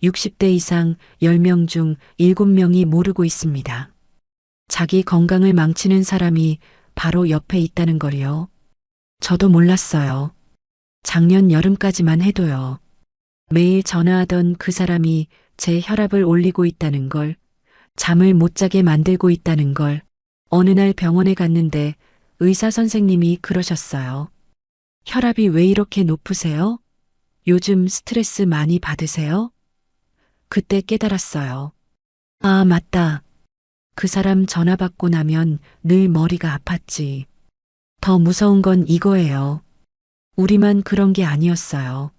60대 이상 10명 중 7명이 모르고 있습니다. 자기 건강을 망치는 사람이 바로 옆에 있다는 걸요. 저도 몰랐어요. 작년 여름까지만 해도요. 매일 전화하던 그 사람이 제 혈압을 올리고 있다는 걸, 잠을 못 자게 만들고 있다는 걸, 어느 날 병원에 갔는데 의사 선생님이 그러셨어요. 혈압이 왜 이렇게 높으세요? 요즘 스트레스 많이 받으세요? 그때 깨달았어요. 아, 맞다. 그 사람 전화 받고 나면 늘 머리가 아팠지. 더 무서운 건 이거예요. 우리만 그런 게 아니었어요.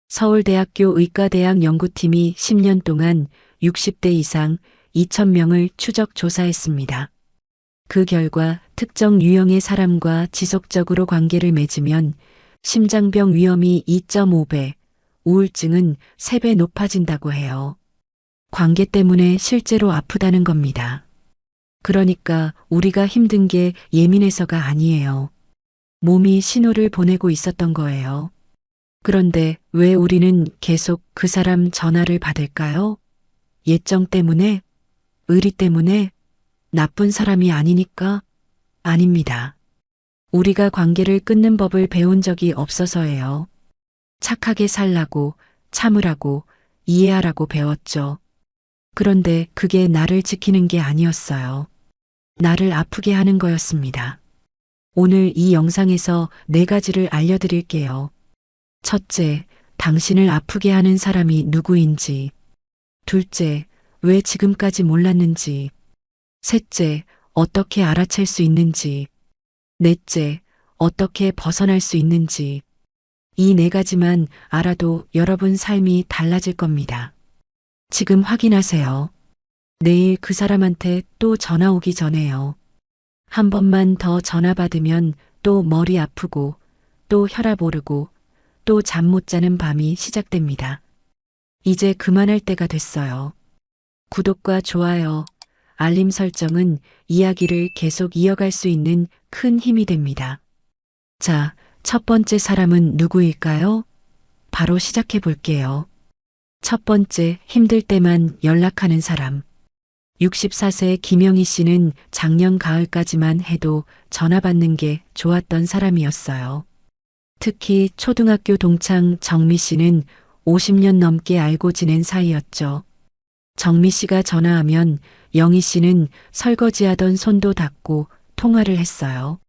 서울대학교 의과대학 연구팀이 10년 동안 60대 이상 2,000명을 추적 조사했습니다. 그 결과 특정 유형의 사람과 지속적으로 관계를 맺으면 심장병 위험이 2.5배, 우울증은 3배 높아진다고 해요. 관계 때문에 실제로 아프다는 겁니다. 그러니까 우리가 힘든 게 예민해서가 아니에요. 몸이 신호를 보내고 있었던 거예요. 그런데 왜 우리는 계속 그 사람 전화를 받을까요? 예정 때문에? 의리 때문에? 나쁜 사람이 아니니까? 아닙니다. 우리가 관계를 끊는 법을 배운 적이 없어서예요. 착하게 살라고, 참으라고, 이해하라고 배웠죠. 그런데 그게 나를 지키는 게 아니었어요. 나를 아프게 하는 거였습니다. 오늘 이 영상에서 4가지를 알려드릴게요. 첫째, 당신을 아프게 하는 사람이 누구인지. 둘째, 왜 지금까지 몰랐는지. 셋째, 어떻게 알아챌 수 있는지. 넷째, 어떻게 벗어날 수 있는지. 이 4가지만 알아도 여러분 삶이 달라질 겁니다. 지금 확인하세요. 내일 그 사람한테 또 전화 오기 전에요. 한 번만 더 전화 받으면 또 머리 아프고, 또 혈압 오르고, 또 잠 못 자는 밤이 시작됩니다. 이제 그만할 때가 됐어요. 구독과 좋아요, 알림 설정은 이야기를 계속 이어갈 수 있는 큰 힘이 됩니다. 자, 첫 번째 사람은 누구일까요? 바로 시작해 볼게요. 첫 번째, 힘들 때만 연락하는 사람. 64세 김영희 씨는 작년 가을까지만 해도 전화 받는 게 좋았던 사람이었어요. 특히 초등학교 동창 정미 씨는 50년 넘게 알고 지낸 사이였죠. 정미 씨가 전화하면 영희 씨는 설거지하던 손도 닦고 통화를 했어요.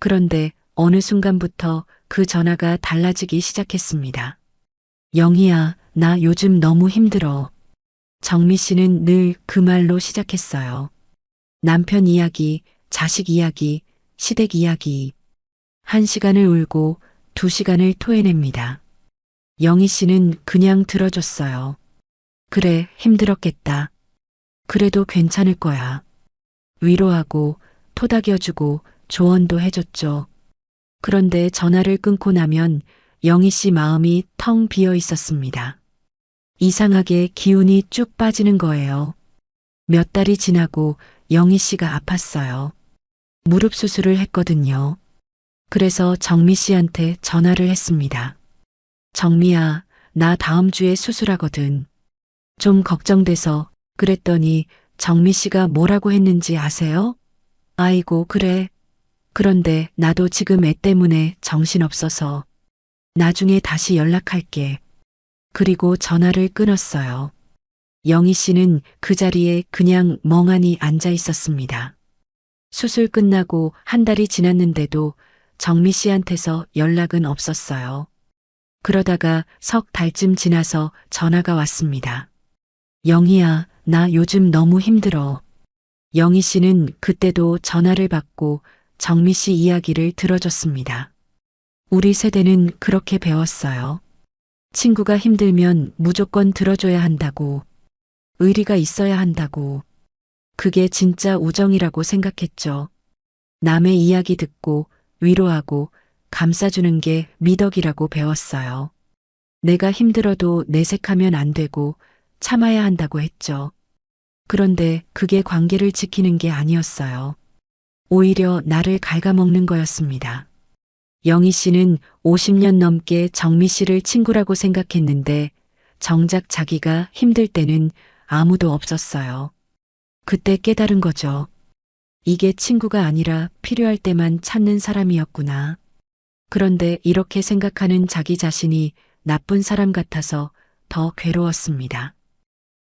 그런데 어느 순간부터 그 전화가 달라지기 시작했습니다. 영희야, 나 요즘 너무 힘들어. 정미 씨는 늘 그 말로 시작했어요. 남편 이야기, 자식 이야기, 시댁 이야기. 1시간을 울고 2시간을 토해냅니다. 영희 씨는 그냥 들어줬어요. 그래, 힘들었겠다. 그래도 괜찮을 거야. 위로하고 토닥여주고 조언도 해줬죠. 그런데 전화를 끊고 나면 영희 씨 마음이 텅 비어 있었습니다. 이상하게 기운이 쭉 빠지는 거예요. 몇 달이 지나고 영희 씨가 아팠어요. 무릎 수술을 했거든요. 그래서 정미 씨한테 전화를 했습니다. 정미야, 나 다음 주에 수술하거든. 좀 걱정돼서. 그랬더니 정미 씨가 뭐라고 했는지 아세요? 아이고, 그래. 그런데 나도 지금 애 때문에 정신없어서 나중에 다시 연락할게. 그리고 전화를 끊었어요. 영희 씨는 그 자리에 그냥 멍하니 앉아 있었습니다. 수술 끝나고 1달이 지났는데도 정미 씨한테서 연락은 없었어요. 그러다가 석 달쯤 지나서 전화가 왔습니다. 영희야, 나 요즘 너무 힘들어. 영희 씨는 그때도 전화를 받고 정미 씨 이야기를 들어줬습니다. 우리 세대는 그렇게 배웠어요. 친구가 힘들면 무조건 들어줘야 한다고. 의리가 있어야 한다고. 그게 진짜 우정이라고 생각했죠. 남의 이야기 듣고 위로하고 감싸주는 게 미덕이라고 배웠어요. 내가 힘들어도 내색하면 안 되고 참아야 한다고 했죠. 그런데 그게 관계를 지키는 게 아니었어요. 오히려 나를 갉아먹는 거였습니다. 영희 씨는 50년 넘게 정미 씨를 친구라고 생각했는데 정작 자기가 힘들 때는 아무도 없었어요. 그때 깨달은 거죠. 이게 친구가 아니라 필요할 때만 찾는 사람이었구나. 그런데 이렇게 생각하는 자기 자신이 나쁜 사람 같아서 더 괴로웠습니다.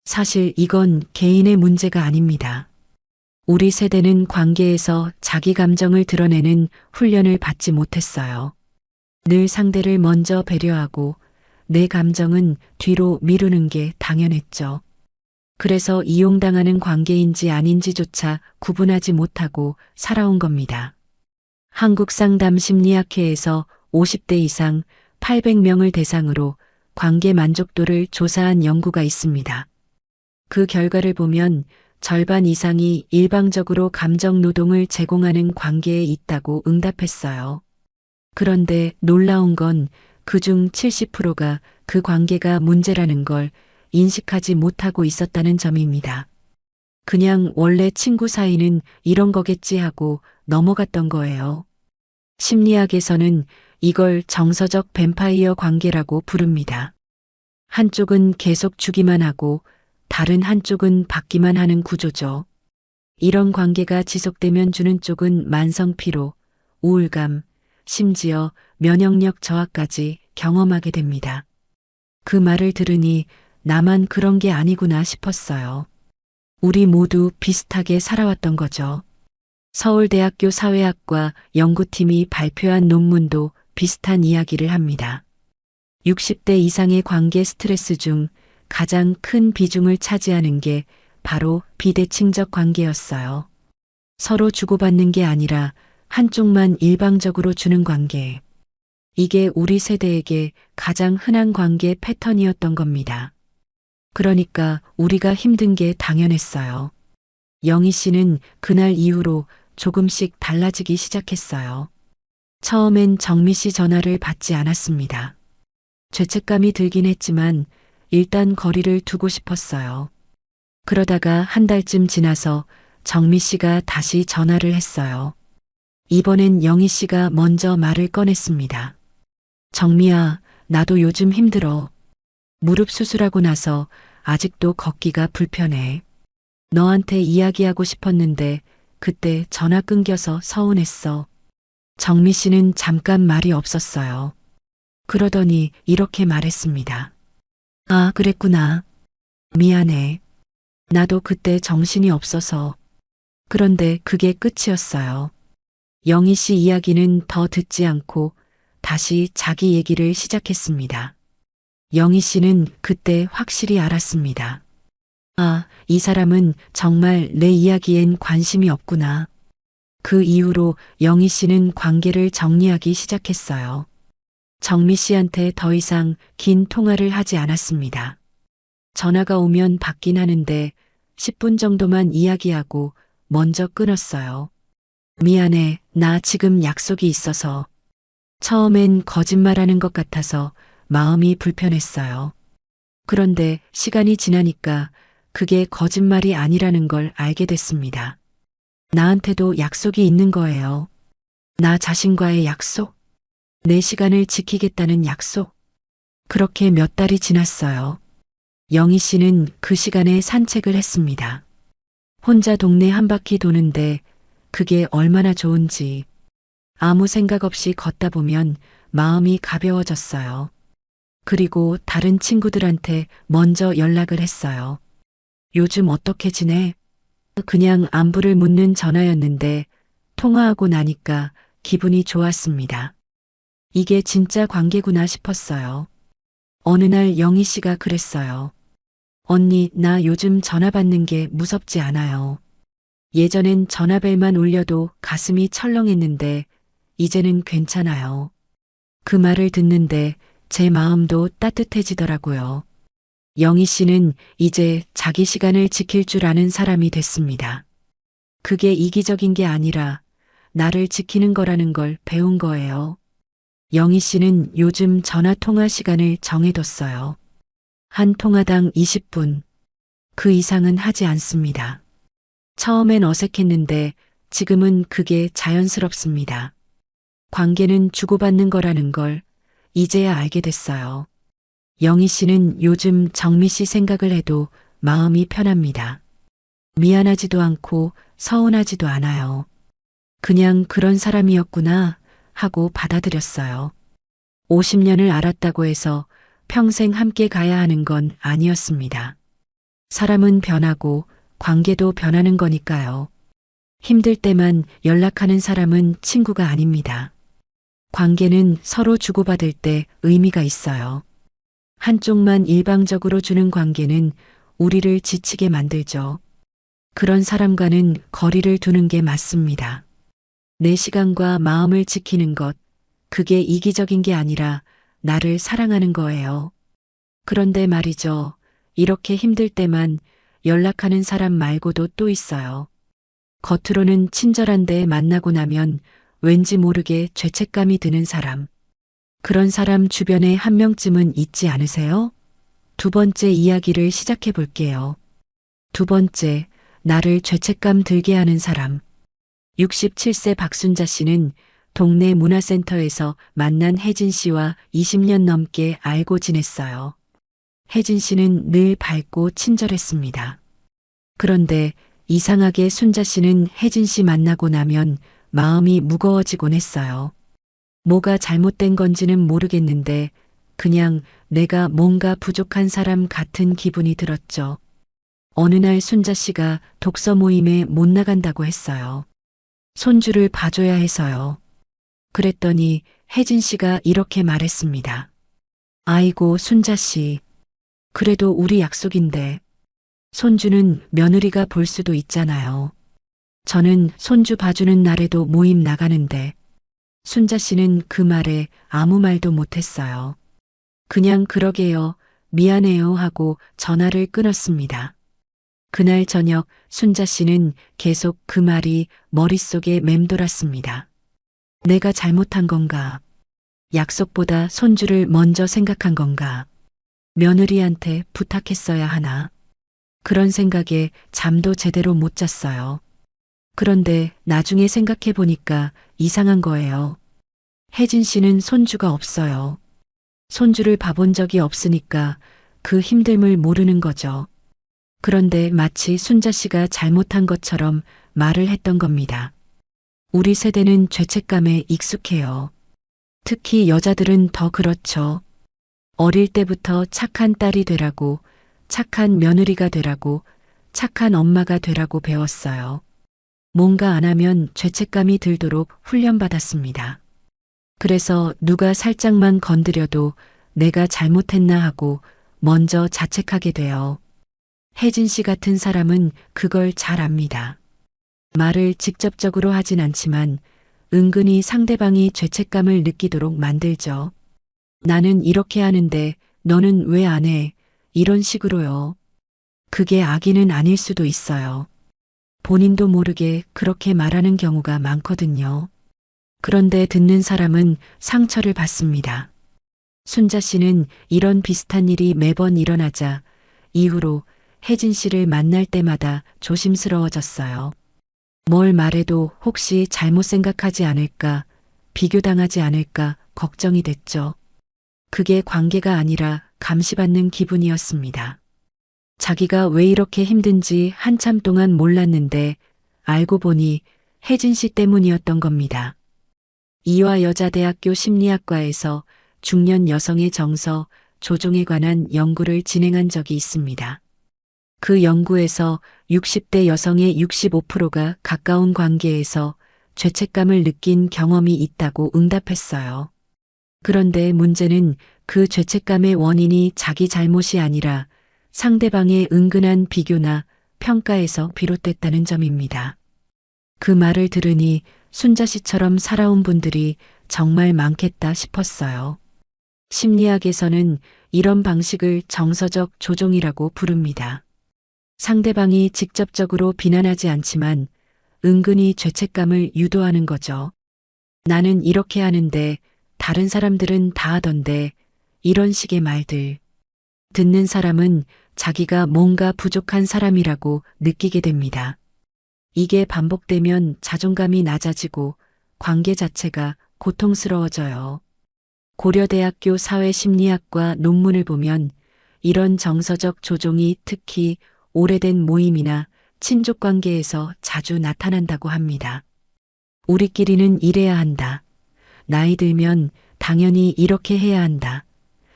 사실 이건 개인의 문제가 아닙니다. 우리 세대는 관계에서 자기 감정을 드러내는 훈련을 받지 못했어요. 늘 상대를 먼저 배려하고 내 감정은 뒤로 미루는 게 당연했죠. 그래서 이용당하는 관계인지 아닌지조차 구분하지 못하고 살아온 겁니다. 한국상담심리학회에서 50대 이상 800명을 대상으로 관계 만족도를 조사한 연구가 있습니다. 그 결과를 보면 절반 이상이 일방적으로 감정 노동을 제공하는 관계에 있다고 응답했어요. 그런데 놀라운 건 그중 70%가 그 관계가 문제라는 걸 인식하지 못하고 있었다는 점입니다. 그냥 원래 친구 사이는 이런 거겠지 하고 넘어갔던 거예요. 심리학에서는 이걸 정서적 뱀파이어 관계라고 부릅니다. 한쪽은 계속 주기만 하고 다른 한쪽은 받기만 하는 구조죠. 이런 관계가 지속되면 주는 쪽은 만성 피로, 우울감, 심지어 면역력 저하까지 경험하게 됩니다. 그 말을 들으니 나만 그런 게 아니구나 싶었어요. 우리 모두 비슷하게 살아왔던 거죠. 서울대학교 사회학과 연구팀이 발표한 논문도 비슷한 이야기를 합니다. 60대 이상의 관계 스트레스 중 가장 큰 비중을 차지하는 게 바로 비대칭적 관계였어요. 서로 주고받는 게 아니라 한쪽만 일방적으로 주는 관계. 이게 우리 세대에게 가장 흔한 관계 패턴이었던 겁니다. 그러니까 우리가 힘든 게 당연했어요. 영희 씨는 그날 이후로 조금씩 달라지기 시작했어요. 처음엔 정미 씨 전화를 받지 않았습니다. 죄책감이 들긴 했지만 일단 거리를 두고 싶었어요. 그러다가 한 달쯤 지나서 정미 씨가 다시 전화를 했어요. 이번엔 영희 씨가 먼저 말을 꺼냈습니다. 정미야, 나도 요즘 힘들어. 무릎 수술하고 나서 아직도 걷기가 불편해. 너한테 이야기하고 싶었는데 그때 전화 끊겨서 서운했어. 정미 씨는 잠깐 말이 없었어요. 그러더니 이렇게 말했습니다. 아, 그랬구나. 미안해. 나도 그때 정신이 없어서. 그런데 그게 끝이었어요. 영희 씨 이야기는 더 듣지 않고 다시 자기 얘기를 시작했습니다. 영희 씨는 그때 확실히 알았습니다. 아, 이 사람은 정말 내 이야기엔 관심이 없구나. 그 이후로 영희 씨는 관계를 정리하기 시작했어요. 정미 씨한테 더 이상 긴 통화를 하지 않았습니다. 전화가 오면 받긴 하는데 10분 정도만 이야기하고 먼저 끊었어요. 미안해, 나 지금 약속이 있어서. 처음엔 거짓말하는 것 같아서 마음이 불편했어요. 그런데 시간이 지나니까 그게 거짓말이 아니라는 걸 알게 됐습니다. 나한테도 약속이 있는 거예요. 나 자신과의 약속. 내 시간을 지키겠다는 약속. 그렇게 몇 달이 지났어요. 영희 씨는 그 시간에 산책을 했습니다. 혼자 동네 한 바퀴 도는데 그게 얼마나 좋은지. 아무 생각 없이 걷다 보면 마음이 가벼워졌어요. 그리고 다른 친구들한테 먼저 연락을 했어요. 요즘 어떻게 지내? 그냥 안부를 묻는 전화였는데 통화하고 나니까 기분이 좋았습니다. 이게 진짜 관계구나 싶었어요. 어느 날 영희 씨가 그랬어요. 언니, 나 요즘 전화 받는 게 무섭지 않아요. 예전엔 전화벨만 울려도 가슴이 철렁했는데 이제는 괜찮아요. 그 말을 듣는데 제 마음도 따뜻해지더라고요. 영희 씨는 이제 자기 시간을 지킬 줄 아는 사람이 됐습니다. 그게 이기적인 게 아니라 나를 지키는 거라는 걸 배운 거예요. 영희 씨는 요즘 전화 통화 시간을 정해뒀어요. 한 통화당 20분. 그 이상은 하지 않습니다. 처음엔 어색했는데 지금은 그게 자연스럽습니다. 관계는 주고받는 거라는 걸 이제야 알게 됐어요. 영희 씨는 요즘 정미 씨 생각을 해도 마음이 편합니다. 미안하지도 않고 서운하지도 않아요. 그냥 그런 사람이었구나 하고 받아들였어요. 50년을 알았다고 해서 평생 함께 가야 하는 건 아니었습니다. 사람은 변하고 관계도 변하는 거니까요. 힘들 때만 연락하는 사람은 친구가 아닙니다. 관계는 서로 주고받을 때 의미가 있어요. 한쪽만 일방적으로 주는 관계는 우리를 지치게 만들죠. 그런 사람과는 거리를 두는 게 맞습니다. 내 시간과 마음을 지키는 것, 그게 이기적인 게 아니라 나를 사랑하는 거예요. 그런데 말이죠. 이렇게 힘들 때만 연락하는 사람 말고도 또 있어요. 겉으로는 친절한데 만나고 나면 왠지 모르게 죄책감이 드는 사람. 그런 사람 주변에 한 명쯤은 있지 않으세요? 두 번째 이야기를 시작해 볼게요. 두 번째, 나를 죄책감 들게 하는 사람. 67세 박순자 씨는 동네 문화센터에서 만난 혜진 씨와 20년 넘게 알고 지냈어요. 혜진 씨는 늘 밝고 친절했습니다. 그런데 이상하게 순자 씨는 혜진 씨 만나고 나면 마음이 무거워지곤 했어요. 뭐가 잘못된 건지는 모르겠는데 그냥 내가 뭔가 부족한 사람 같은 기분이 들었죠. 어느 날 순자 씨가 독서 모임에 못 나간다고 했어요. 손주를 봐줘야 해서요. 그랬더니 혜진 씨가 이렇게 말했습니다. 아이고 순자 씨, 그래도 우리 약속인데 손주는 며느리가 볼 수도 있잖아요. 저는 손주 봐주는 날에도 모임 나가는데 순자 씨는 그 말에 아무 말도 못했어요. 그냥 그러게요, 미안해요 하고 전화를 끊었습니다. 그날 저녁 순자 씨는 계속 그 말이 머릿속에 맴돌았습니다. 내가 잘못한 건가? 약속보다 손주를 먼저 생각한 건가? 며느리한테 부탁했어야 하나? 그런 생각에 잠도 제대로 못 잤어요. 그런데 나중에 생각해 보니까 이상한 거예요. 혜진 씨는 손주가 없어요. 손주를 봐본 적이 없으니까 그 힘듦을 모르는 거죠. 그런데 마치 순자 씨가 잘못한 것처럼 말을 했던 겁니다. 우리 세대는 죄책감에 익숙해요. 특히 여자들은 더 그렇죠. 어릴 때부터 착한 딸이 되라고, 착한 며느리가 되라고, 착한 엄마가 되라고 배웠어요. 뭔가 안 하면 죄책감이 들도록 훈련받았습니다. 그래서 누가 살짝만 건드려도 내가 잘못했나 하고 먼저 자책하게 돼요. 혜진 씨 같은 사람은 그걸 잘 압니다. 말을 직접적으로 하진 않지만 은근히 상대방이 죄책감을 느끼도록 만들죠. 나는 이렇게 하는데 너는 왜 안 해? 이런 식으로요. 그게 악의는 아닐 수도 있어요. 본인도 모르게 그렇게 말하는 경우가 많거든요. 그런데 듣는 사람은 상처를 받습니다. 순자 씨는 이런 비슷한 일이 매번 일어나자 이후로 혜진 씨를 만날 때마다 조심스러워졌어요. 뭘 말해도 혹시 잘못 생각하지 않을까, 비교당하지 않을까 걱정이 됐죠. 그게 관계가 아니라 감시받는 기분이었습니다. 자기가 왜 이렇게 힘든지 한참 동안 몰랐는데 알고 보니 혜진 씨 때문이었던 겁니다. 이화여자대학교 심리학과에서 중년 여성의 정서, 조종에 관한 연구를 진행한 적이 있습니다. 그 연구에서 60대 여성의 65%가 가까운 관계에서 죄책감을 느낀 경험이 있다고 응답했어요. 그런데 문제는 그 죄책감의 원인이 자기 잘못이 아니라 상대방의 은근한 비교나 평가에서 비롯됐다는 점입니다. 그 말을 들으니 순자 씨처럼 살아온 분들이 정말 많겠다 싶었어요. 심리학에서는 이런 방식을 정서적 조종이라고 부릅니다. 상대방이 직접적으로 비난하지 않지만 은근히 죄책감을 유도하는 거죠. 나는 이렇게 하는데 다른 사람들은 다 하던데 이런 식의 말들. 듣는 사람은 자기가 뭔가 부족한 사람이라고 느끼게 됩니다. 이게 반복되면 자존감이 낮아지고 관계 자체가 고통스러워져요. 고려대학교 사회심리학과 논문을 보면 이런 정서적 조종이 특히 오래된 모임이나 친족 관계에서 자주 나타난다고 합니다. 우리끼리는 이래야 한다. 나이 들면 당연히 이렇게 해야 한다.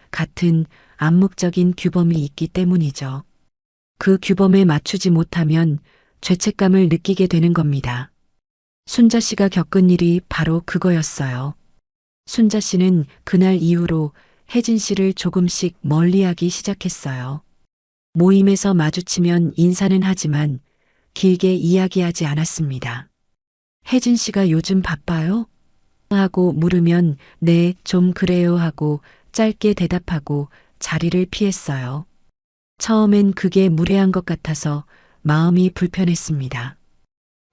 같은 암묵적인 규범이 있기 때문이죠. 그 규범에 맞추지 못하면 죄책감을 느끼게 되는 겁니다. 순자 씨가 겪은 일이 바로 그거였어요. 순자 씨는 그날 이후로 혜진 씨를 조금씩 멀리하기 시작했어요. 모임에서 마주치면 인사는 하지만 길게 이야기하지 않았습니다. 혜진 씨가 요즘 바빠요? 하고 물으면 네, 좀 그래요 하고 짧게 대답하고 자리를 피했어요. 처음엔 그게 무례한 것 같아서 마음이 불편했습니다.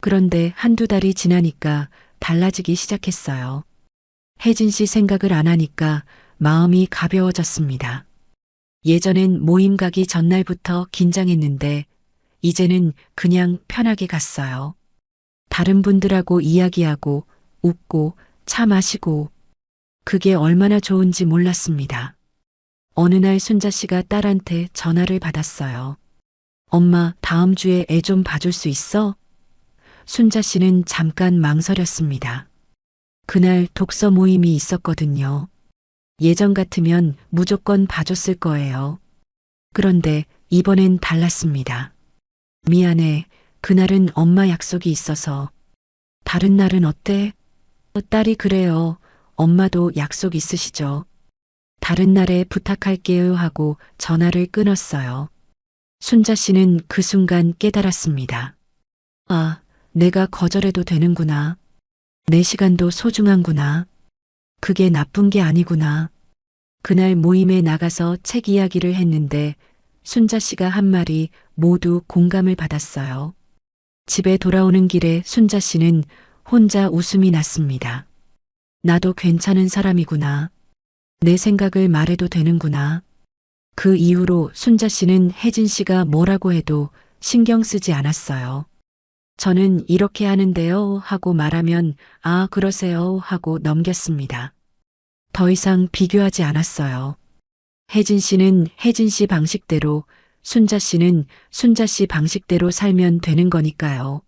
그런데 한두 달이 지나니까 달라지기 시작했어요. 혜진 씨 생각을 안 하니까 마음이 가벼워졌습니다. 예전엔 모임 가기 전날부터 긴장했는데 이제는 그냥 편하게 갔어요. 다른 분들하고 이야기하고 웃고 차 마시고 그게 얼마나 좋은지 몰랐습니다. 어느 날 순자 씨가 딸한테 전화를 받았어요. 엄마, 다음 주에 애 좀 봐줄 수 있어? 순자 씨는 잠깐 망설였습니다. 그날 독서 모임이 있었거든요. 예전 같으면 무조건 봐줬을 거예요. 그런데 이번엔 달랐습니다. 미안해. 그날은 엄마 약속이 있어서. 다른 날은 어때? 딸이 그래요. 엄마도 약속 있으시죠? 다른 날에 부탁할게요 하고 전화를 끊었어요. 순자 씨는 그 순간 깨달았습니다. 아, 내가 거절해도 되는구나. 내 시간도 소중한구나. 그게 나쁜 게 아니구나. 그날 모임에 나가서 책 이야기를 했는데 순자 씨가 한 말이 모두 공감을 받았어요. 집에 돌아오는 길에 순자 씨는 혼자 웃음이 났습니다. 나도 괜찮은 사람이구나. 내 생각을 말해도 되는구나. 그 이후로 순자 씨는 혜진 씨가 뭐라고 해도 신경 쓰지 않았어요. 저는 이렇게 하는데요 하고 말하면 아, 그러세요 하고 넘겼습니다. 더 이상 비교하지 않았어요. 혜진 씨는 혜진 씨 방식대로, 순자 씨는 순자 씨 방식대로 살면 되는 거니까요.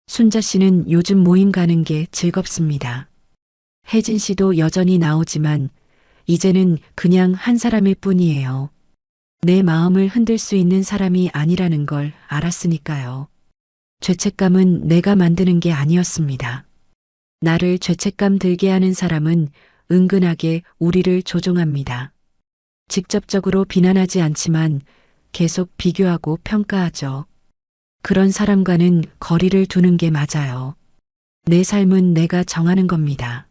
순자 씨는 요즘 모임 가는 게 즐겁습니다. 혜진 씨도 여전히 나오지만 이제는 그냥 한 사람일 뿐이에요. 내 마음을 흔들 수 있는 사람이 아니라는 걸 알았으니까요. 죄책감은 내가 만드는 게 아니었습니다. 나를 죄책감 들게 하는 사람은 은근하게 우리를 조종합니다. 직접적으로 비난하지 않지만 계속 비교하고 평가하죠. 그런 사람과는 거리를 두는 게 맞아요. 내 삶은 내가 정하는 겁니다.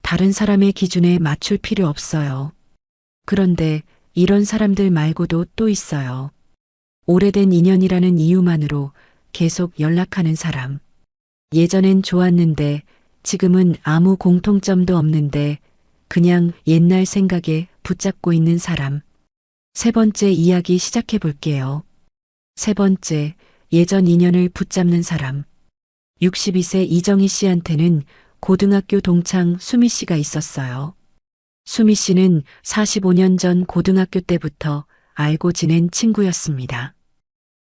다른 사람의 기준에 맞출 필요 없어요. 그런데 이런 사람들 말고도 또 있어요. 오래된 인연이라는 이유만으로 계속 연락하는 사람. 예전엔 좋았는데 지금은 아무 공통점도 없는데 그냥 옛날 생각에 붙잡고 있는 사람. 세 번째 이야기 시작해 볼게요. 세 번째, 예전 인연을 붙잡는 사람. 62세 이정희 씨한테는 고등학교 동창 수미 씨가 있었어요. 수미 씨는 45년 전 고등학교 때부터 알고 지낸 친구였습니다.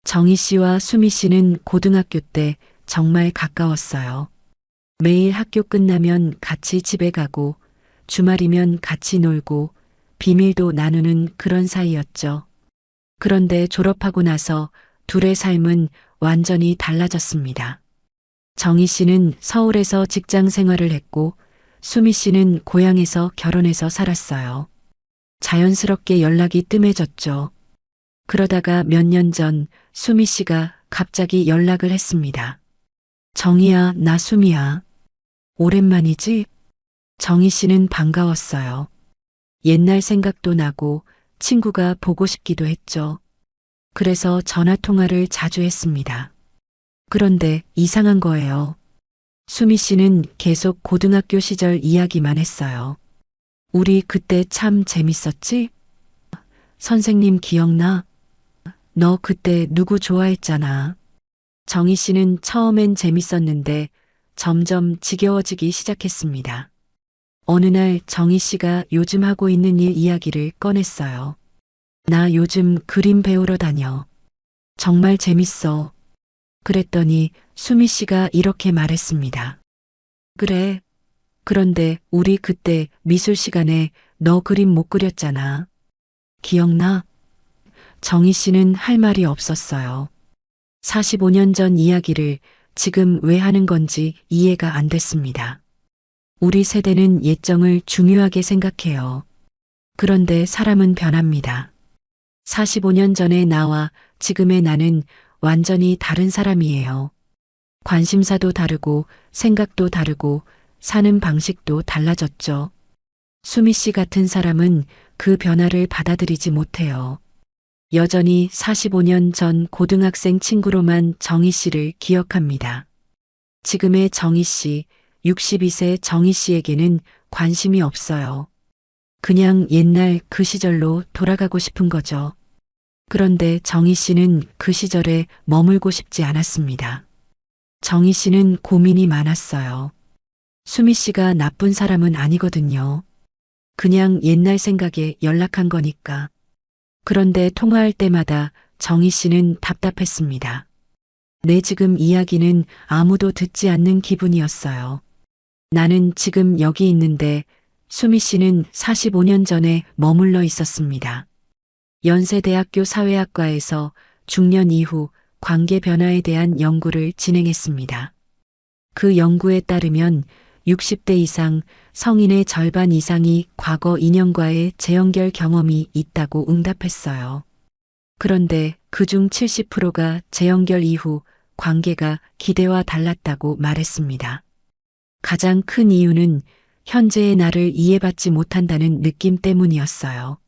정희 씨와 수미 씨는 고등학교 때 정말 가까웠어요. 매일 학교 끝나면 같이 집에 가고 주말이면 같이 놀고 비밀도 나누는 그런 사이였죠. 그런데 졸업하고 나서 둘의 삶은 완전히 달라졌습니다. 정희 씨는 서울에서 직장 생활을 했고 수미 씨는 고향에서 결혼해서 살았어요. 자연스럽게 연락이 뜸해졌죠. 그러다가 몇 년 전 수미 씨가 갑자기 연락을 했습니다. 정희야, 나 수미야. 오랜만이지? 정희 씨는 반가웠어요. 옛날 생각도 나고 친구가 보고 싶기도 했죠. 그래서 전화 통화를 자주 했습니다. 그런데 이상한 거예요. 수미 씨는 계속 고등학교 시절 이야기만 했어요. 우리 그때 참 재밌었지? 선생님 기억나? 너 그때 누구 좋아했잖아. 정희 씨는 처음엔 재밌었는데 점점 지겨워지기 시작했습니다. 어느 날 정희 씨가 요즘 하고 있는 일 이야기를 꺼냈어요. 나 요즘 그림 배우러 다녀. 정말 재밌어. 그랬더니 수미 씨가 이렇게 말했습니다. 그래. 그런데 우리 그때 미술 시간에 너 그림 못 그렸잖아. 기억나? 정희 씨는 할 말이 없었어요. 45년 전 이야기를 지금 왜 하는 건지 이해가 안 됐습니다. 우리 세대는 예정을 중요하게 생각해요. 그런데 사람은 변합니다. 45년 전의 나와 지금의 나는 완전히 다른 사람이에요. 관심사도 다르고 생각도 다르고 사는 방식도 달라졌죠. 수미 씨 같은 사람은 그 변화를 받아들이지 못해요. 여전히 45년 전 고등학생 친구로만 정희 씨를 기억합니다. 지금의 정희 씨, 62세 정희 씨에게는 관심이 없어요. 그냥 옛날 그 시절로 돌아가고 싶은 거죠. 그런데 정희 씨는 그 시절에 머물고 싶지 않았습니다. 정희 씨는 고민이 많았어요. 수미 씨가 나쁜 사람은 아니거든요. 그냥 옛날 생각에 연락한 거니까. 그런데 통화할 때마다 정희 씨는 답답했습니다. 내 지금 이야기는 아무도 듣지 않는 기분이었어요. 나는 지금 여기 있는데 수미 씨는 45년 전에 머물러 있었습니다. 연세대학교 사회학과에서 중년 이후 관계 변화에 대한 연구를 진행했습니다. 그 연구에 따르면 60대 이상 성인의 절반 이상이 과거 인연과의 재연결 경험이 있다고 응답했어요. 그런데 그중 70%가 재연결 이후 관계가 기대와 달랐다고 말했습니다. 가장 큰 이유는 현재의 나를 이해받지 못한다는 느낌 때문이었어요.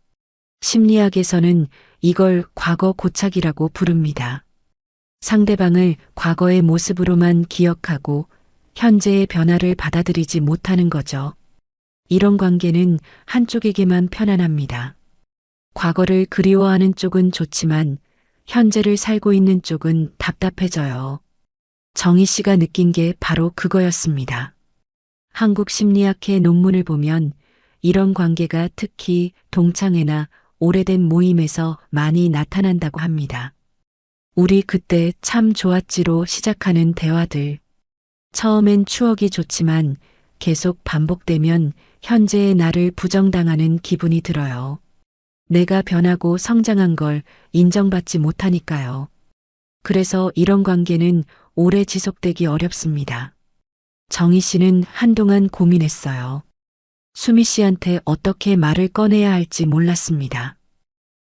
심리학에서는 이걸 과거 고착이라고 부릅니다. 상대방을 과거의 모습으로만 기억하고 현재의 변화를 받아들이지 못하는 거죠. 이런 관계는 한쪽에게만 편안합니다. 과거를 그리워하는 쪽은 좋지만 현재를 살고 있는 쪽은 답답해져요. 정희 씨가 느낀 게 바로 그거였습니다. 한국심리학회 논문을 보면 이런 관계가 특히 동창회나 오래된 모임에서 많이 나타난다고 합니다. 우리 그때 참 좋았지로 시작하는 대화들. 처음엔 추억이 좋지만 계속 반복되면 현재의 나를 부정당하는 기분이 들어요. 내가 변하고 성장한 걸 인정받지 못하니까요. 그래서 이런 관계는 오래 지속되기 어렵습니다. 정희 씨는 한동안 고민했어요. 수미 씨한테 어떻게 말을 꺼내야 할지 몰랐습니다.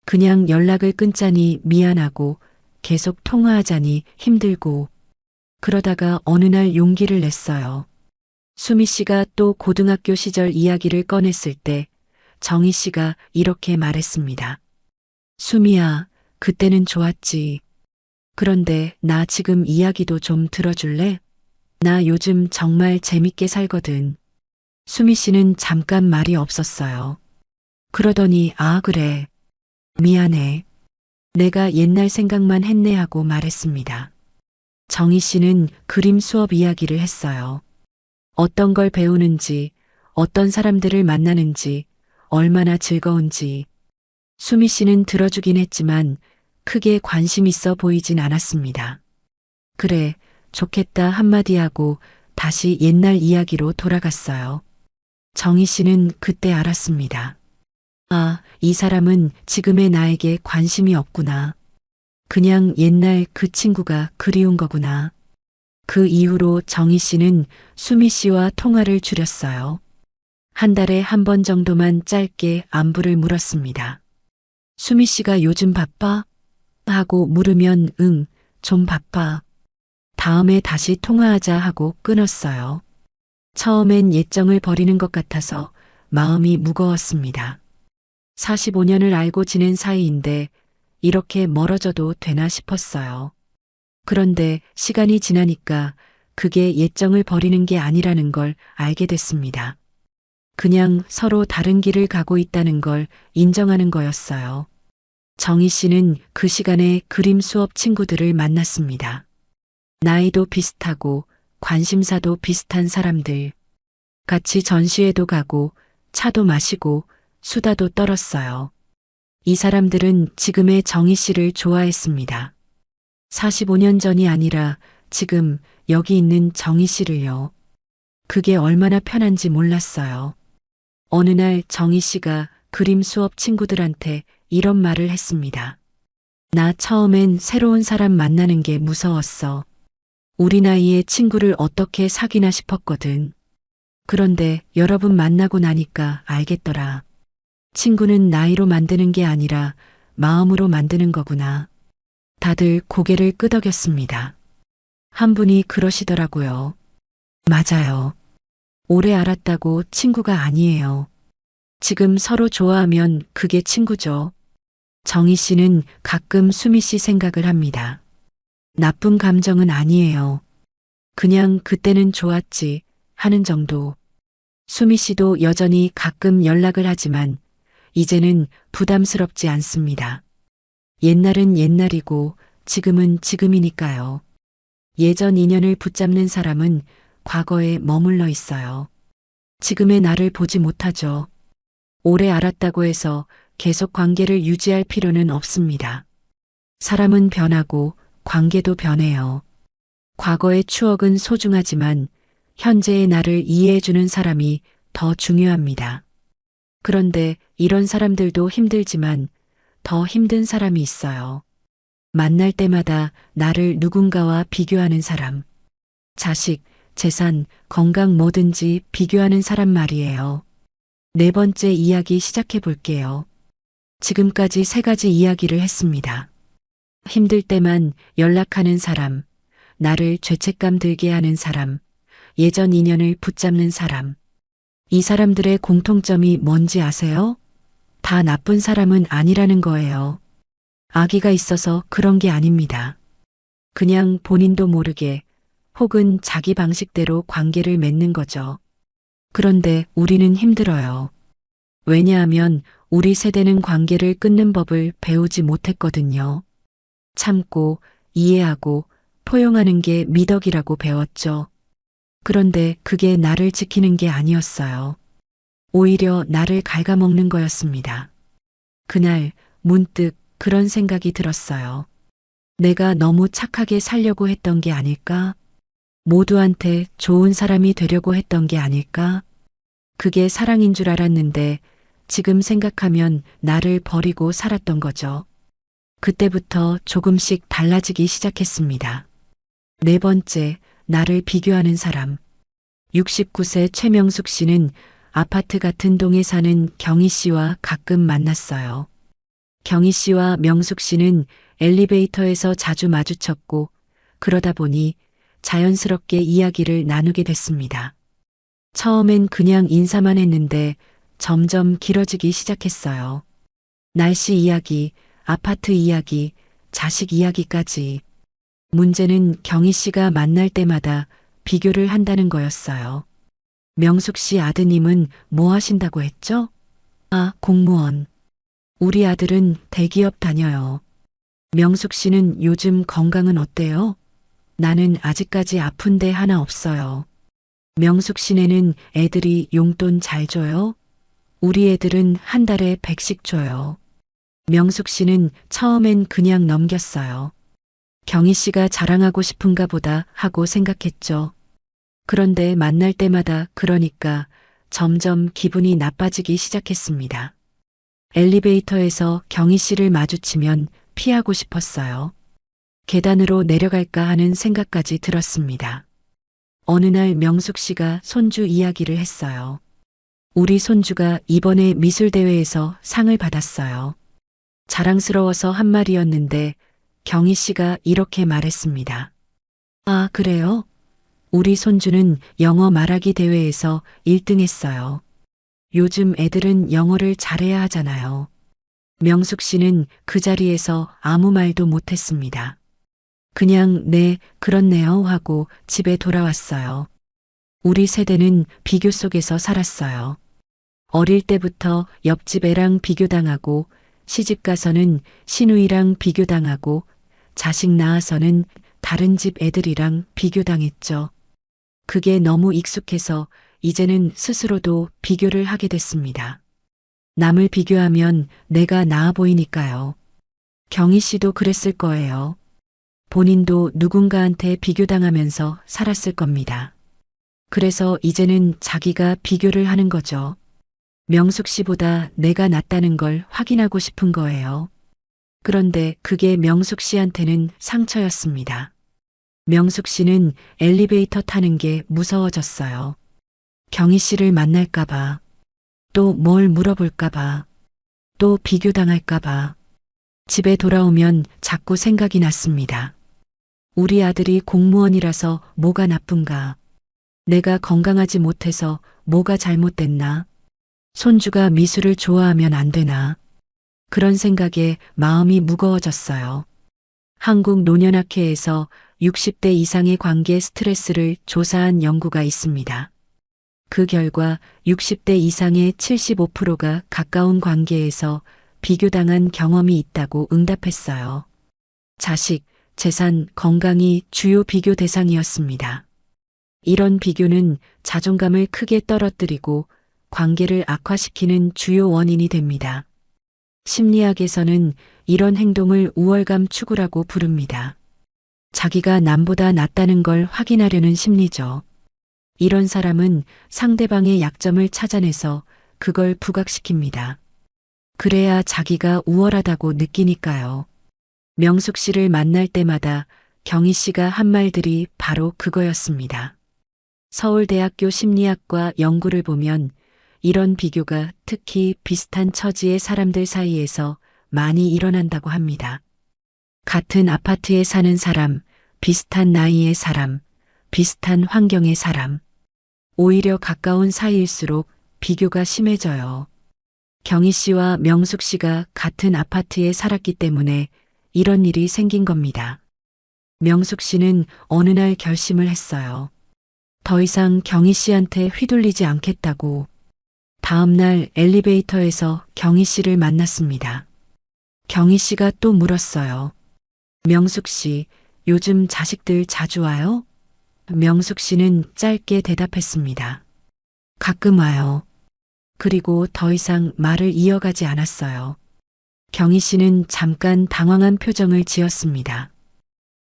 그냥 연락을 끊자니 미안하고 계속 통화하자니 힘들고 그러다가 어느 날 용기를 냈어요. 수미 씨가 또 고등학교 시절 이야기를 꺼냈을 때 정희 씨가 이렇게 말했습니다. 수미야, 그때는 좋았지. 그런데 나 지금 이야기도 좀 들어줄래? 나 요즘 정말 재밌게 살거든. 수미 씨는 잠깐 말이 없었어요. 그러더니 아 그래. 미안해. 내가 옛날 생각만 했네 하고 말했습니다. 정희 씨는 그림 수업 이야기를 했어요. 어떤 걸 배우는지, 어떤 사람들을 만나는지, 얼마나 즐거운지. 수미 씨는 들어주긴 했지만 크게 관심 있어 보이진 않았습니다. 그래, 좋겠다 한마디 하고 다시 옛날 이야기로 돌아갔어요. 정희 씨는 그때 알았습니다. 아, 이 사람은 지금의 나에게 관심이 없구나. 그냥 옛날 그 친구가 그리운 거구나. 그 이후로 정희 씨는 수미 씨와 통화를 줄였어요. 한 달에 한 번 정도만 짧게 안부를 물었습니다. 수미 씨가 요즘 바빠? 하고 물으면 응, 좀 바빠. 다음에 다시 통화하자 하고 끊었어요. 처음엔 예정을 버리는 것 같아서 마음이 무거웠습니다. 45년을 알고 지낸 사이인데 이렇게 멀어져도 되나 싶었어요. 그런데 시간이 지나니까 그게 예정을 버리는 게 아니라는 걸 알게 됐습니다. 그냥 서로 다른 길을 가고 있다는 걸 인정하는 거였어요. 정희 씨는 그 시간에 그림 수업 친구들을 만났습니다. 나이도 비슷하고 관심사도 비슷한 사람들. 같이 전시회도 가고 차도 마시고 수다도 떨었어요. 이 사람들은 지금의 정희 씨를 좋아했습니다. 45년 전이 아니라 지금 여기 있는 정희 씨를요. 그게 얼마나 편한지 몰랐어요. 어느 날 정희 씨가 그림 수업 친구들한테 이런 말을 했습니다. 나 처음엔 새로운 사람 만나는 게 무서웠어. 우리 나이에 친구를 어떻게 사귀나 싶었거든. 그런데 여러분 만나고 나니까 알겠더라. 친구는 나이로 만드는 게 아니라 마음으로 만드는 거구나. 다들 고개를 끄덕였습니다. 한 분이 그러시더라고요. 맞아요. 오래 알았다고 친구가 아니에요. 지금 서로 좋아하면 그게 친구죠. 정희 씨는 가끔 수미 씨 생각을 합니다. 나쁜 감정은 아니에요. 그냥 그때는 좋았지 하는 정도. 수미 씨도 여전히 가끔 연락을 하지만 이제는 부담스럽지 않습니다. 옛날은 옛날이고 지금은 지금이니까요. 예전 인연을 붙잡는 사람은 과거에 머물러 있어요. 지금의 나를 보지 못하죠. 오래 알았다고 해서 계속 관계를 유지할 필요는 없습니다. 사람은 변하고 관계도 변해요. 과거의 추억은 소중하지만 현재의 나를 이해해주는 사람이 더 중요합니다. 그런데 이런 사람들도 힘들지만 더 힘든 사람이 있어요. 만날 때마다 나를 누군가와 비교하는 사람. 자식, 재산, 건강 뭐든지 비교하는 사람 말이에요. 네 번째 이야기 시작해 볼게요. 지금까지 세 가지 이야기를 했습니다. 힘들 때만 연락하는 사람, 나를 죄책감 들게 하는 사람, 예전 인연을 붙잡는 사람. 이 사람들의 공통점이 뭔지 아세요? 다 나쁜 사람은 아니라는 거예요. 악의가 있어서 그런 게 아닙니다. 그냥 본인도 모르게 혹은 자기 방식대로 관계를 맺는 거죠. 그런데 우리는 힘들어요. 왜냐하면 우리 세대는 관계를 끊는 법을 배우지 못했거든요. 참고, 이해하고, 포용하는 게 미덕이라고 배웠죠. 그런데 그게 나를 지키는 게 아니었어요. 오히려 나를 갉아먹는 거였습니다. 그날 문득 그런 생각이 들었어요. 내가 너무 착하게 살려고 했던 게 아닐까? 모두한테 좋은 사람이 되려고 했던 게 아닐까? 그게 사랑인 줄 알았는데 지금 생각하면 나를 버리고 살았던 거죠. 그때부터 조금씩 달라지기 시작했습니다. 네 번째, 나를 비교하는 사람. 69세 최명숙 씨는 아파트 같은 동에 사는 경희 씨와 가끔 만났어요. 경희 씨와 명숙 씨는 엘리베이터에서 자주 마주쳤고 그러다 보니 자연스럽게 이야기를 나누게 됐습니다. 처음엔 그냥 인사만 했는데 점점 길어지기 시작했어요. 날씨 이야기, 아파트 이야기, 자식 이야기까지. 문제는 경희 씨가 만날 때마다 비교를 한다는 거였어요. 명숙 씨 아드님은 뭐 하신다고 했죠? 아, 공무원. 우리 아들은 대기업 다녀요. 명숙 씨는 요즘 건강은 어때요? 나는 아직까지 아픈 데 하나 없어요. 명숙 씨네는 애들이 용돈 잘 줘요? 우리 애들은 한 달에 100씩 줘요. 명숙 씨는 처음엔 그냥 넘겼어요. 경희 씨가 자랑하고 싶은가 보다 하고 생각했죠. 그런데 만날 때마다 그러니까 점점 기분이 나빠지기 시작했습니다. 엘리베이터에서 경희 씨를 마주치면 피하고 싶었어요. 계단으로 내려갈까 하는 생각까지 들었습니다. 어느 날 명숙 씨가 손주 이야기를 했어요. 우리 손주가 이번에 미술대회에서 상을 받았어요. 자랑스러워서 한 말이었는데 경희 씨가 이렇게 말했습니다. 아, 그래요? 우리 손주는 영어 말하기 대회에서 1등 했어요. 요즘 애들은 영어를 잘해야 하잖아요. 명숙 씨는 그 자리에서 아무 말도 못했습니다. 그냥 네, 그렇네요 하고 집에 돌아왔어요. 우리 세대는 비교 속에서 살았어요. 어릴 때부터 옆집 애랑 비교당하고 시집 가서는 시누이랑 비교당하고 자식 낳아서는 다른 집 애들이랑 비교당했죠. 그게 너무 익숙해서 이제는 스스로도 비교를 하게 됐습니다. 남을 비교하면 내가 나아 보이니까요. 경희 씨도 그랬을 거예요. 본인도 누군가한테 비교당하면서 살았을 겁니다. 그래서 이제는 자기가 비교를 하는 거죠. 명숙 씨보다 내가 낫다는 걸 확인하고 싶은 거예요. 그런데 그게 명숙 씨한테는 상처였습니다. 명숙 씨는 엘리베이터 타는 게 무서워졌어요. 경희 씨를 만날까봐, 또 뭘 물어볼까봐, 또 비교당할까봐. 집에 돌아오면 자꾸 생각이 났습니다. 우리 아들이 공무원이라서 뭐가 나쁜가? 내가 건강하지 못해서 뭐가 잘못됐나? 손주가 미술을 좋아하면 안 되나? 그런 생각에 마음이 무거워졌어요. 한국노년학회에서 60대 이상의 관계 스트레스를 조사한 연구가 있습니다. 그 결과 60대 이상의 75%가 가까운 관계에서 비교당한 경험이 있다고 응답했어요. 자식, 재산, 건강이 주요 비교 대상이었습니다. 이런 비교는 자존감을 크게 떨어뜨리고 관계를 악화시키는 주요 원인이 됩니다. 심리학에서는 이런 행동을 우월감 추구라고 부릅니다. 자기가 남보다 낫다는 걸 확인하려는 심리죠. 이런 사람은 상대방의 약점을 찾아내서 그걸 부각시킵니다. 그래야 자기가 우월하다고 느끼니까요. 명숙 씨를 만날 때마다 경희 씨가 한 말들이 바로 그거였습니다. 서울대학교 심리학과 연구를 보면 이런 비교가 특히 비슷한 처지의 사람들 사이에서 많이 일어난다고 합니다. 같은 아파트에 사는 사람, 비슷한 나이의 사람, 비슷한 환경의 사람. 오히려 가까운 사이일수록 비교가 심해져요. 경희 씨와 명숙 씨가 같은 아파트에 살았기 때문에 이런 일이 생긴 겁니다. 명숙 씨는 어느 날 결심을 했어요. 더 이상 경희 씨한테 휘둘리지 않겠다고. 다음 날 엘리베이터에서 경희 씨를 만났습니다. 경희 씨가 또 물었어요. 명숙 씨, 요즘 자식들 자주 와요? 명숙 씨는 짧게 대답했습니다. 가끔 와요. 그리고 더 이상 말을 이어가지 않았어요. 경희 씨는 잠깐 당황한 표정을 지었습니다.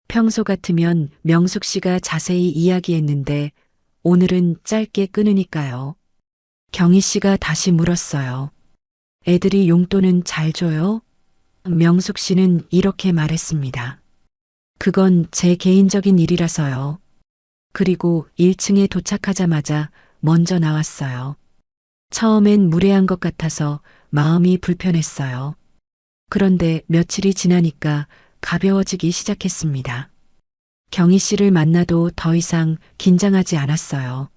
평소 같으면 명숙 씨가 자세히 이야기했는데 오늘은 짧게 끊으니까요. 경희 씨가 다시 물었어요. 애들이 용돈은 잘 줘요? 명숙 씨는 이렇게 말했습니다. 그건 제 개인적인 일이라서요. 그리고 1층에 도착하자마자 먼저 나왔어요. 처음엔 무례한 것 같아서 마음이 불편했어요. 그런데 며칠이 지나니까 가벼워지기 시작했습니다. 경희 씨를 만나도 더 이상 긴장하지 않았어요.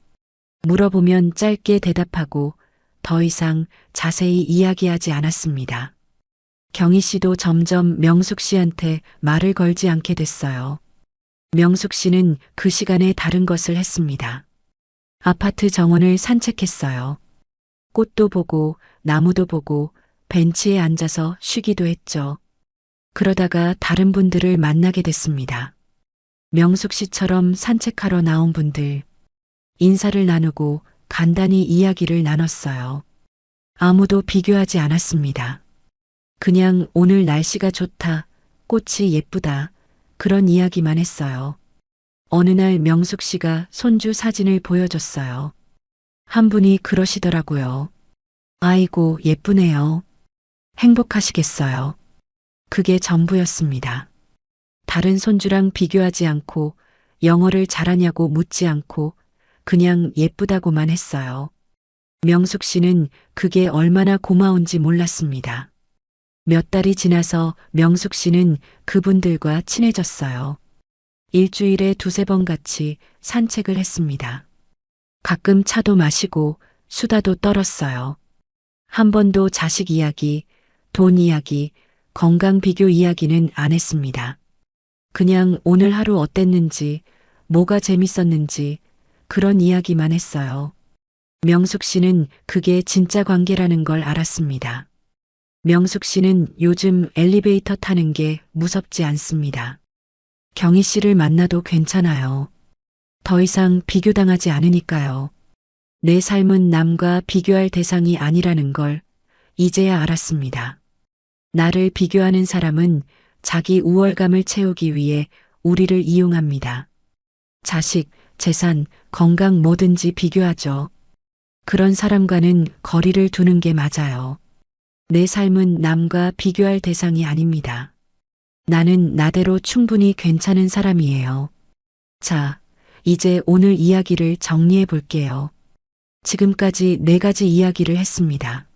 물어보면 짧게 대답하고 더 이상 자세히 이야기하지 않았습니다. 경희 씨도 점점 명숙 씨한테 말을 걸지 않게 됐어요. 명숙 씨는 그 시간에 다른 것을 했습니다. 아파트 정원을 산책했어요. 꽃도 보고 나무도 보고 벤치에 앉아서 쉬기도 했죠. 그러다가 다른 분들을 만나게 됐습니다. 명숙 씨처럼 산책하러 나온 분들. 인사를 나누고 간단히 이야기를 나눴어요. 아무도 비교하지 않았습니다. 그냥 오늘 날씨가 좋다, 꽃이 예쁘다, 그런 이야기만 했어요. 어느 날 명숙 씨가 손주 사진을 보여줬어요. 한 분이 그러시더라고요. 아이고, 예쁘네요. 행복하시겠어요. 그게 전부였습니다. 다른 손주랑 비교하지 않고 영어를 잘하냐고 묻지 않고 그냥 예쁘다고만 했어요. 명숙 씨는 그게 얼마나 고마운지 몰랐습니다. 몇 달이 지나서 명숙 씨는 그분들과 친해졌어요. 일주일에 두세 번 같이 산책을 했습니다. 가끔 차도 마시고 수다도 떨었어요. 한 번도 자식 이야기, 돈 이야기, 건강 비교 이야기는 안 했습니다. 그냥 오늘 하루 어땠는지, 뭐가 재밌었는지 그런 이야기만 했어요. 명숙 씨는 그게 진짜 관계라는 걸 알았습니다. 명숙 씨는 요즘 엘리베이터 타는 게 무섭지 않습니다. 경희 씨를 만나도 괜찮아요. 더 이상 비교당하지 않으니까요. 내 삶은 남과 비교할 대상이 아니라는 걸 이제야 알았습니다. 나를 비교하는 사람은 자기 우월감을 채우기 위해 우리를 이용합니다. 자식, 재산, 건강 뭐든지 비교하죠. 그런 사람과는 거리를 두는 게 맞아요. 내 삶은 남과 비교할 대상이 아닙니다. 나는 나대로 충분히 괜찮은 사람이에요. 자, 이제 오늘 이야기를 정리해 볼게요. 지금까지 4가지 이야기를 했습니다.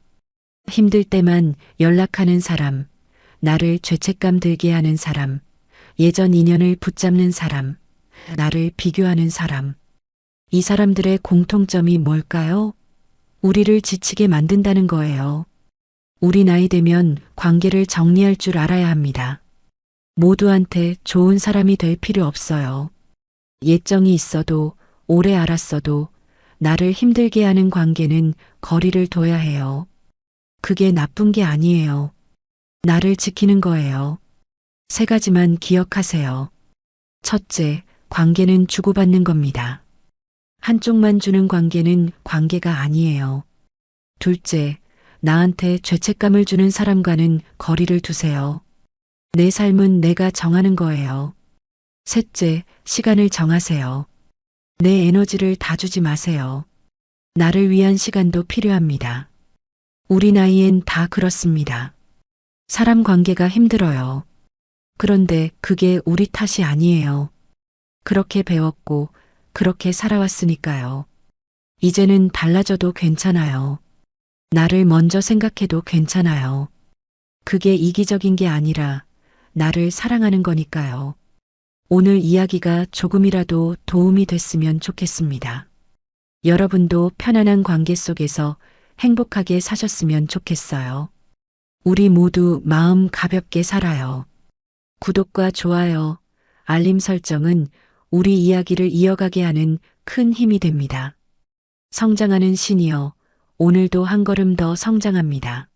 힘들 때만 연락하는 사람, 나를 죄책감 들게 하는 사람, 예전 인연을 붙잡는 사람, 나를 비교하는 사람. 이 사람들의 공통점이 뭘까요? 우리를 지치게 만든다는 거예요. 우리 나이 되면 관계를 정리할 줄 알아야 합니다. 모두한테 좋은 사람이 될 필요 없어요. 예정이 있어도 오래 알았어도 나를 힘들게 하는 관계는 거리를 둬야 해요. 그게 나쁜 게 아니에요. 나를 지키는 거예요. 3가지만 기억하세요. 첫째, 관계는 주고받는 겁니다. 한쪽만 주는 관계는 관계가 아니에요. 둘째, 나한테 죄책감을 주는 사람과는 거리를 두세요. 내 삶은 내가 정하는 거예요. 셋째, 시간을 정하세요. 내 에너지를 다 주지 마세요. 나를 위한 시간도 필요합니다. 우리 나이엔 다 그렇습니다. 사람 관계가 힘들어요. 그런데 그게 우리 탓이 아니에요. 그렇게 배웠고 그렇게 살아왔으니까요. 이제는 달라져도 괜찮아요. 나를 먼저 생각해도 괜찮아요. 그게 이기적인 게 아니라 나를 사랑하는 거니까요. 오늘 이야기가 조금이라도 도움이 됐으면 좋겠습니다. 여러분도 편안한 관계 속에서 행복하게 사셨으면 좋겠어요. 우리 모두 마음 가볍게 살아요. 구독과 좋아요, 알림 설정은 우리 이야기를 이어가게 하는 큰 힘이 됩니다. 성장하는 시니어, 오늘도 한 걸음 더 성장합니다.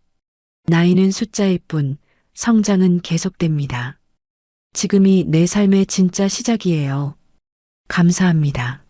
나이는 숫자일 뿐, 성장은 계속됩니다. 지금이 내 삶의 진짜 시작이에요. 감사합니다.